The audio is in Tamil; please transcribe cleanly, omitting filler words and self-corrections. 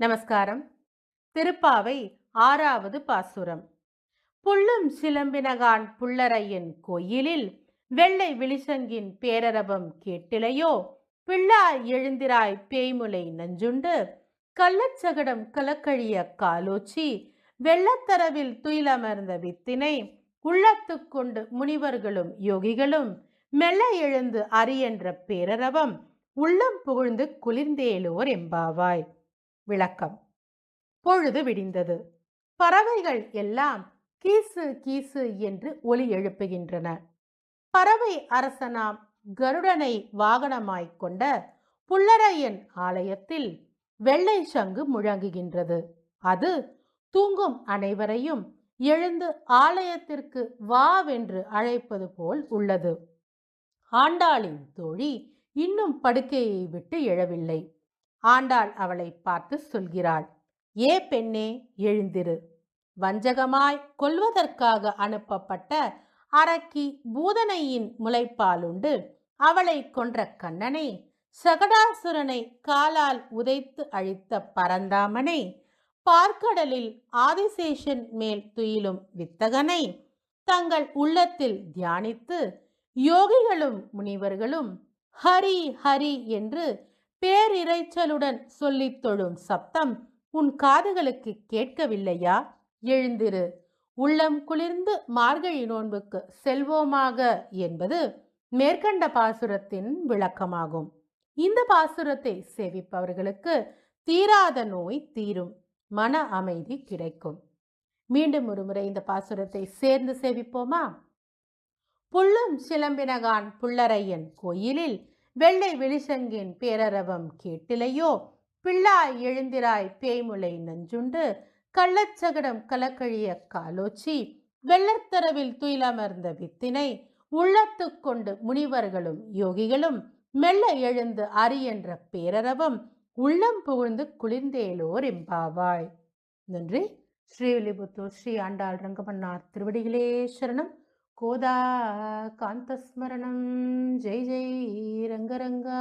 நமஸ்காரம். திருப்பாவை ஆறாவது பாசுரம். புள்ளும் சிலம்பினகான் புல்லரையன் கோயிலில் வெள்ளை விழிசங்கின் பேரரவம் கேட்டிலையோ, பிள்ளாய் எழுந்திராய் பேய்முலை நஞ்சுண்டு கள்ளச்சகடம் கலக்கழிய காலோச்சி வெள்ளத்தரவில் துயிலமர்ந்த வித்தினை உள்ளத்துக்கொண்டு முனிவர்களும் யோகிகளும் மெல்ல எழுந்து அரியென்ற பேரரவம் உள்ளம் புகழ்ந்து குளிர்ந்தேலோர் எம்பாவாய். விளக்கம். பொழுது விடிந்தது. பறவைகள் எல்லாம் கீசு கீசு என்று ஒலி எழுப்புகின்றன. பறவை அரசனாம் கருடனை வாகனமாய்க் கொண்ட புல்லரையன் ஆலயத்தில் வெள்ளை சங்கு முழங்குகின்றது. அது தூங்கும் அனைவரையும் எழுந்து ஆலயத்திற்கு வாவென்று அழைப்பது போல் உள்ளது. ஆண்டாளின் தோழி இன்னும் படுக்கையை விட்டு எழவில்லை. ஆண்டாள் அவளை பார்த்து சொல்கிறாள், ஏ பெண்ணே, எழுந்திரு. வஞ்சகமாய் கொல்வதற்காக அனுப்பப்பட்ட அரக்கி பூதனையின் முலைப்பாலுண்டு அவளை கொன்ற கண்ணனை, சகடாசுரனை காலால் உதைத்து அழித்த பரந்தாமனை, பார்க்கடலில் ஆதிசேஷன் மேல் துயிலும் வித்தகனை தங்கள் உள்ளத்தில் தியானித்து யோகிகளும் முனிவர்களும் ஹரி ஹரி என்று பேரிரைச்சலுடன் சொல்லித் தொழும் சப்தம் உன் காதுகளுக்கு கேட்கவில்லையா? எழுந்திரு, உள்ளம் குளிர்ந்து மார்கழி நோன்புக்கு செல்வோமாக என்பது மேற்கண்ட பாசுரத்தின் விளக்கமாகும். இந்த பாசுரத்தை சேவிப்பவர்களுக்கு தீராத நோய் தீரும், மன அமைதி கிடைக்கும். மீண்டும் ஒருமுறை இந்த பாசுரத்தை சேர்ந்து சேவிப்போமா? புள்ளும் சிலம்பினகான் புல்லரையன் கோயிலில் வெள்ளை விழிசங்கின் பேரரவம் கேட்டிலையோ, பிள்ளாய் எழுந்திராய் பேய்முலை நஞ்சுண்டு கள்ளச்சகடம் கலக்கழிய காலோச்சி வெள்ளத்தரவில் துயிலமர்ந்த வித்தினை உள்ளத்துக்கொண்டு முனிவர்களும் யோகிகளும் மெல்ல எழுந்து அரியென்ற பேரரவம் உள்ளம் புகழ்ந்து குளிர்ந்தேலோர் எம்பாவாய். நன்றி. ஸ்ரீவில்லிபுத்தூர் ஸ்ரீ ஆண்டாள் ரங்கமன்னார் திருவடிகளே சரணம். கோதா காந்தஸ்மரணம். ஜெய் ஜெய் ரங்கரங்கா.